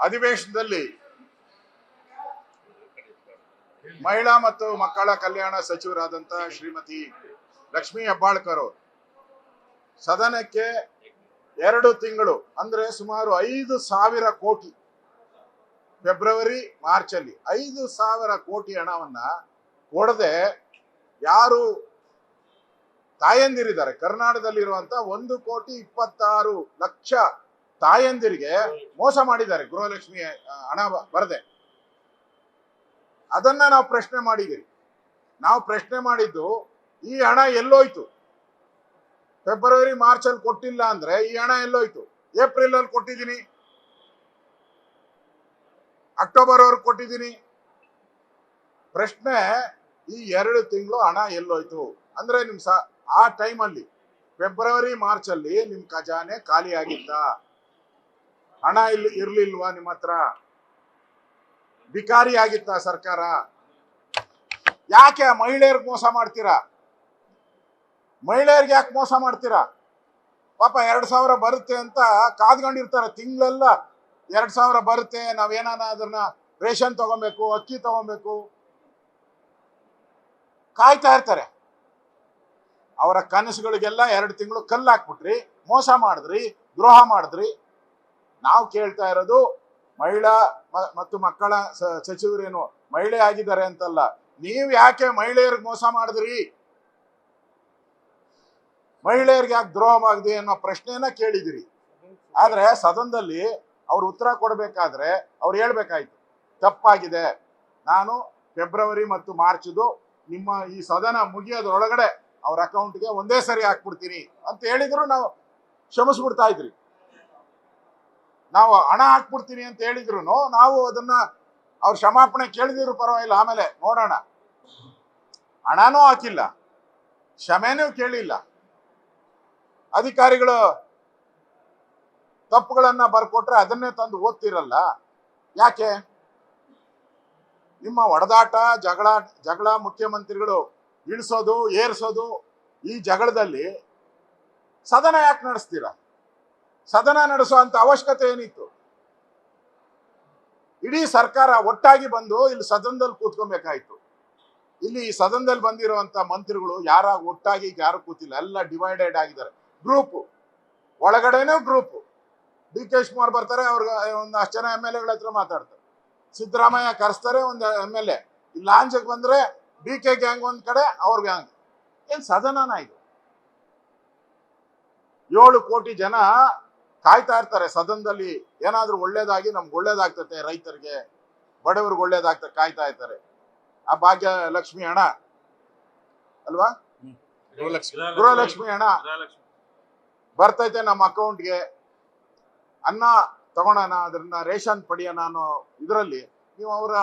ಅಧಿವೇಶನದಲ್ಲಿ ಮಹಿಳಾ ಮತ್ತು ಮಕ್ಕಳ ಕಲ್ಯಾಣ ಸಚಿವರಾದಂತ ಶ್ರೀಮತಿ ಲಕ್ಷ್ಮೀ ಹೆಬ್ಬಾಳ್ಕರ್ ಅವರು ಸದನಕ್ಕೆ 2 ತಿಂಗಳು ಅಂದ್ರೆ ಸುಮಾರು 5,000 ಕೋಟಿ ಫೆಬ್ರವರಿ ಮಾರ್ಚ್ ಅಲ್ಲಿ 5,000 ಕೋಟಿ ಹಣವನ್ನ ಕೊಡದೆ ಯಾರು ತಾಯಂದಿರಿದ್ದಾರೆ ಕರ್ನಾಟಕದಲ್ಲಿರುವಂತ 1,26,00,000 ತಾಯಂದಿರಿಗೆ ಮೋಸ ಮಾಡಿದ್ದಾರೆ ಗೃಹಲಕ್ಷ್ಮಿ ಹಣ ಬರದೆ. ಅದನ್ನ ನಾವು ಪ್ರಶ್ನೆ ಮಾಡಿದ್ದೀವಿ. ನಾವು ಪ್ರಶ್ನೆ ಮಾಡಿದ್ದು ಈ ಹಣ ಎಲ್ಲೋಯ್ತು? ಫೆಬ್ರವರಿ ಮಾರ್ಚ್ ಅಲ್ಲಿ ಕೊಟ್ಟಿಲ್ಲ ಅಂದ್ರೆ ಈ ಹಣ ಎಲ್ಲೋಯ್ತು? ಏಪ್ರಿಲ್ ಅಲ್ಲಿ ಕೊಟ್ಟಿದ್ದೀನಿ, ಅಕ್ಟೋಬರ್ ಅವ್ರಿಗೆ ಕೊಟ್ಟಿದ್ದೀನಿ. ಪ್ರಶ್ನೆ ಈ 2 ತಿಂಗಳು ಹಣ ಎಲ್ಲೋಯ್ತು ಅಂದ್ರೆ ಆ ಟೈಮಲ್ಲಿ ಫೆಬ್ರವರಿ ಮಾರ್ಚ್ ಅಲ್ಲಿ ನಿಮ್ ಖಜಾನೆ ಖಾಲಿ ಆಗಿತ್ತ? ಹಣ ಇರ್ಲಿಲ್ವಾ ನಿಮ್ಮ ಹತ್ರ? ಬಿಕಾರಿ ಆಗಿತ್ತ ಸರ್ಕಾರ? ಯಾಕೆ ಮಹಿಳೆಯರಿಗೆ ಮೋಸ ಮಾಡ್ತೀರಾ? ಮಹಿಳೆಯರಿಗೆ ಯಾಕೆ ಮೋಸ ಮಾಡ್ತೀರಾ? ಪಾಪ 2,000 ಬರುತ್ತೆ ಅಂತ ಕಾದ್ಕೊಂಡಿರ್ತಾರೆ ತಿಂಗಳೆಲ್ಲ. 2,000 ಬರುತ್ತೆ, ನಾವೇನಾನ ಅದನ್ನ ರೇಷನ್ ತಗೊಬೇಕು, ಅಕ್ಕಿ ತಗೊಬೇಕು, ಕಾಯ್ತಾ ಇರ್ತಾರೆ. ಅವರ ಕನಸುಗಳಿಗೆಲ್ಲ 2 ತಿಂಗಳು ಕಲ್ಲು ಹಾಕ್ಬಿಟ್ರಿ, ಮೋಸ ಮಾಡಿದ್ರಿ, ದ್ರೋಹ ಮಾಡಿದ್ರಿ. ನಾವು ಕೇಳ್ತಾ ಇರೋದು ಮಹಿಳಾ ಮತ್ತು ಮಕ್ಕಳ ಸಚಿವರೇನು ಮಹಿಳೆ ಆಗಿದ್ದಾರೆ ಅಂತಲ್ಲ, ನೀವ್ ಯಾಕೆ ಮಹಿಳೆಯರಿಗೆ ಮೋಸ ಮಾಡಿದ್ರಿ? ಮಹಿಳೆಯರಿಗೆ ಯಾಕೆ ದ್ರೋಹ ಮಾಡಿದ್ರಿ ಅನ್ನೋ ಪ್ರಶ್ನೆಯನ್ನ ಕೇಳಿದಿರಿ. ಆದ್ರೆ ಸದನದಲ್ಲಿ ಅವ್ರು ಉತ್ತರ ಕೊಡ್ಬೇಕಾದ್ರೆ ಅವ್ರು ಹೇಳ್ಬೇಕಾಯ್ತು, ತಪ್ಪಾಗಿದೆ, ನಾನು ಫೆಬ್ರವರಿ ಮತ್ತು ಮಾರ್ಚ್ದು ನಿಮ್ಮ ಈ ಸದನ ಮುಗಿಯೋದ್ರೊಳಗಡೆ ಅವ್ರ ಅಕೌಂಟ್ಗೆ ಒಂದೇ ಸರಿ ಹಾಕ್ಬಿಡ್ತೀನಿ ಅಂತ ಹೇಳಿದ್ರು ನಾವು ಕ್ಷಮಿಸ್ಬಿಡ್ತಾ ಇದ್ರಿ. ನಾವು ಹಣ ಹಾಕ್ಬಿಡ್ತೀನಿ ಅಂತ ಹೇಳಿದ್ರು ನಾವು ಅದನ್ನ ಅವ್ರ ಕ್ಷಮಾಪಣೆ ಕೇಳಿದ್ರು ಪರವಾಗಿಲ್ಲ, ಆಮೇಲೆ ನೋಡೋಣ. ಹಣನೂ ಹಾಕಿಲ್ಲ, ಕ್ಷಮೆನೂ ಕೇಳಿಲ್ಲ. ಅಧಿಕಾರಿಗಳು ತಪ್ಪುಗಳನ್ನ ಬರ್ಕೊಟ್ರೆ ಅದನ್ನೇ ತಂದು ಓದ್ತಿರಲ್ಲ. ಯಾಕೆ? ನಿಮ್ಮ ಹೊಡೆದಾಟ ಜಗಳ ಮುಖ್ಯಮಂತ್ರಿಗಳು ಇಳಿಸೋದು ಏರ್ಸೋದು, ಈ ಜಗಳದಲ್ಲಿ ಸದನ ಯಾಕೆ ನಡೆಸ್ತೀರಾ? ಸದನ ನಡೆಸೋ ಅಂತ ಅವಶ್ಯಕತೆ ಏನಿತ್ತು? ಇಡೀ ಸರ್ಕಾರ ಒಟ್ಟಾಗಿ ಬಂದು ಇಲ್ಲಿ ಸದನದಲ್ಲಿ ಕೂತ್ಕೊಬೇಕಾಯ್ತು. ಇಲ್ಲಿ ಈ ಸದನದಲ್ಲಿ ಬಂದಿರುವಂತ ಮಂತ್ರಿಗಳು ಯಾರ ಒಟ್ಟಾಗಿ ಯಾರು ಕೂತಿಲ್ಲ, ಎಲ್ಲ ಡಿವೈಡೆಡ್ ಆಗಿದ್ದಾರೆ. ಗ್ರೂಪ್ ಒಳಗಡೆನೂ ಗ್ರೂಪ್. ಡಿ.ಕೆ. ಶಿವಕುಮಾರ್ ಬರ್ತಾರೆ, ಅವ್ರಿಗೆ ಒಂದಷ್ಟು ಜನ MLA ಗಳ ಹತ್ರ ಮಾತಾಡ್ತಾರೆ. ಸಿದ್ದರಾಮಯ್ಯ ಕರೆಸ್ತಾರೆ ಒಂದು MLA. ಇಲ್ಲಿ ಲಾಂಚಕ್ಕೆ ಬಂದ್ರೆ ಡಿ.ಕೆ. ಗ್ಯಾಂಗ್ ಒಂದ್ ಕಡೆ, ಅವ್ರ ಗ್ಯಾಂಗ್. ಏನ್ ಸದನನ ಇದು? 7 ಕೋಟಿ ಜನ ಕಾಯ್ತಾ ಇರ್ತಾರೆ ಸದನದಲ್ಲಿ ಏನಾದ್ರೂ ಒಳ್ಳೇದಾಗಿ ನಮ್ಗೆ ಒಳ್ಳೇದಾಗ್ತತೆ, ರೈತರಿಗೆ ಬಡವರಿಗೆ ಒಳ್ಳೇದಾಗ್ತದೆ ಕಾಯ್ತಾ ಇರ್ತಾರೆ. ಆ ಭಾಗ್ಯ ಲಕ್ಷ್ಮಿ ಹಣ ಅಲ್ವಾ, ಗೃಹಲಕ್ಷ್ಮಿ ಹಣ ಬರ್ತೈತೆ ನಮ್ಮ ಅಕೌಂಟ್ಗೆ. ಅನ್ನ ತಗೊಳೋಣ, ಅದನ್ನ ರೇಷನ್ ಪಡಿಯೋಣ ಅನ್ನೋ ಇದರಲ್ಲಿ ನೀವು ಅವರ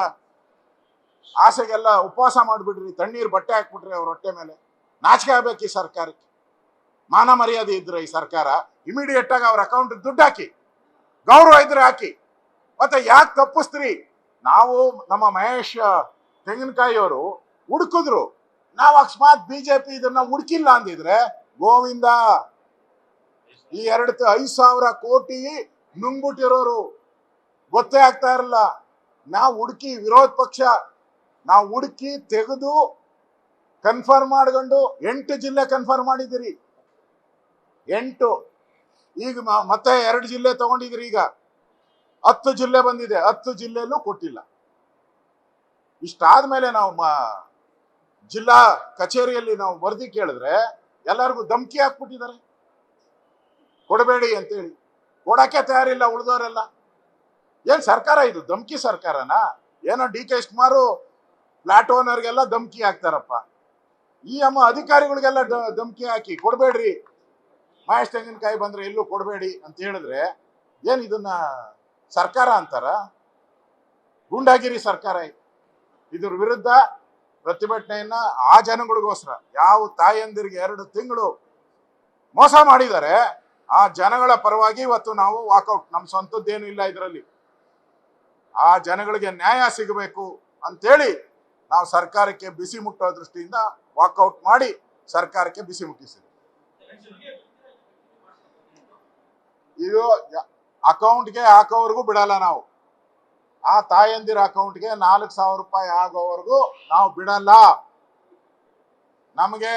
ಆಸೆಗೆಲ್ಲ ಉಪವಾಸ ಮಾಡಿಬಿಡ್ರಿ, ತಣ್ಣೀರು ಬಟ್ಟೆ ಹಾಕ್ಬಿಟ್ರಿ ಅವ್ರ ಹೊಟ್ಟೆ ಮೇಲೆ. ನಾಚಿಕೆ ಆಗ್ಬೇಕು ಈ ಸರ್ಕಾರಕ್ಕೆ. ಮಾನ ಮರ್ಯಾದೆ ಇದ್ರೆ ಈ ಸರ್ಕಾರ ಇಮಿಡಿಯೇಟ್ ಆಗಿ ಅವ್ರ ಅಕೌಂಟ್ ದುಡ್ಡು ಹಾಕಿ, ಗೌರವ ಇದ್ರೆ ಹಾಕಿ. ಮತ್ತೆ ಯಾಕೆ ತಪ್ಪಿಸ್ತ್ರಿ? ನಾವು ನಮ್ಮ ಮಹೇಶ್ ತೆಂಗಿನಕಾಯಿ ಅವರು ಹುಡುಕಿದ್ರು. ನಾವು ಅಕಸ್ಮಾತ್ ಬಿಜೆಪಿ ಇದನ್ನ ಹುಡುಕಿಲ್ಲ ಅಂದಿದ್ರೆ ಗೋವಿಂದ ಈ 5,000 ಕೋಟಿ ನುಂಗ್ಬಿಟ್ಟಿರೋರು ಗೊತ್ತೇ ಆಗ್ತಾ ಇರಲ್ಲ. ನಾವು ಹುಡುಕಿ, ವಿರೋಧ ಪಕ್ಷ ನಾವು ಹುಡುಕಿ ತೆಗೆದು ಕನ್ಫರ್ಮ್ ಮಾಡ್ಕೊಂಡು 8 ಜಿಲ್ಲೆ ಕನ್ಫರ್ಮ್ ಮಾಡಿದಿರಿ. 8. ಈಗ ಮತ್ತೆ 2 ಜಿಲ್ಲೆ ತಗೊಂಡಿದ್ರಿ. ಈಗ 10 ಜಿಲ್ಲೆ ಬಂದಿದೆ. 10 ಜಿಲ್ಲೆಲ್ಲೂ ಕೊಟ್ಟಿಲ್ಲ. ಇಷ್ಟಾದ್ಮೇಲೆ ನಾವು ಜಿಲ್ಲಾ ಕಚೇರಿಯಲ್ಲಿ ನಾವು ವರದಿ ಕೇಳಿದ್ರೆ ಎಲ್ಲರಿಗೂ ಧಮಕಿ ಹಾಕ್ಬಿಟ್ಟಿದ್ದಾರೆ, ಕೊಡಬೇಡಿ ಅಂತೇಳಿ. ಕೊಡಕ್ಕೆ ತಯಾರಿಲ್ಲ ಉಳಿದವರೆಲ್ಲ. ಏನ್ ಸರ್ಕಾರ ಇದು? ಧಮಕಿ ಸರ್ಕಾರನಾ? ಏನೋ ಡಿ.ಕೆ. ಶಿವಕುಮಾರ್ ಫ್ಲಾಟ್ ಓನರ್ಗೆಲ್ಲ ಧಮಕಿ ಹಾಕ್ತಾರಪ್ಪ, ಈ ಅಧಿಕಾರಿಗಳಿಗೆಲ್ಲ ಧಮಕಿ ಹಾಕಿ ಕೊಡಬೇಡ್ರಿ, ಮಹೇಶ್ ತೆಂಗಿನಕಾಯಿ ಬಂದ್ರೆ ಎಲ್ಲೂ ಕೊಡಬೇಡಿ ಅಂತ ಹೇಳಿದ್ರೆ ಏನ್ ಇದನ್ನ ಸರ್ಕಾರ ಅಂತಾರ? ಗೂಂಡಾಗಿರಿ ಸರ್ಕಾರ. ಇದ್ರ ವಿರುದ್ಧ ಪ್ರತಿಭಟನೆಯನ್ನ ಆ ಜನಗಳಿಗೋಸ್ಕರ, ಯಾವ ತಾಯಂದಿರಿಗೆ 2 ತಿಂಗಳು ಮೋಸ ಮಾಡಿದ್ದಾರೆ ಆ ಜನಗಳ ಪರವಾಗಿ ಇವತ್ತು ನಾವು ವಾಕೌಟ್. ನಮ್ಮ ಸ್ವಂತದ್ದೇನು ಇಲ್ಲ ಇದರಲ್ಲಿ. ಆ ಜನಗಳಿಗೆ ನ್ಯಾಯ ಸಿಗಬೇಕು ಅಂತೇಳಿ ನಾವು ಸರ್ಕಾರಕ್ಕೆ ಬಿಸಿ ಮುಟ್ಟೋ ದೃಷ್ಟಿಯಿಂದ ವಾಕೌಟ್ ಮಾಡಿ ಸರ್ಕಾರಕ್ಕೆ ಬಿಸಿ ಮುಟ್ಟಿಸಿದ್ವಿ. ಇದು ಅಕೌಂಟ್ಗೆ ಹಾಕೋವರೆಗೂ ಬಿಡಲ್ಲ ನಾವು. ಆ ತಾಯಂದಿರ ಅಕೌಂಟ್ಗೆ 4,000 ರೂಪಾಯಿ ಆಗೋವರೆಗೂ ನಾವು ಬಿಡಲ್ಲ. ನಮಗೆ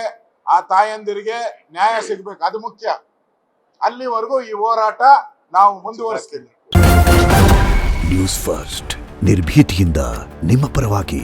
ಆ ತಾಯಂದಿರಿಗೆ ನ್ಯಾಯ ಸಿಗ್ಬೇಕು, ಅದು ಮುಖ್ಯ. ಅಲ್ಲಿವರೆಗೂ ಈ ಹೋರಾಟ ನಾವು ಮುಂದುವರಿಸ್ತೀವಿ. ನ್ಯೂಸ್ ಫಸ್ಟ್, ನಿರ್ಭೀತಿಯಿಂದ ನಿಮ್ಮ ಪರವಾಗಿ.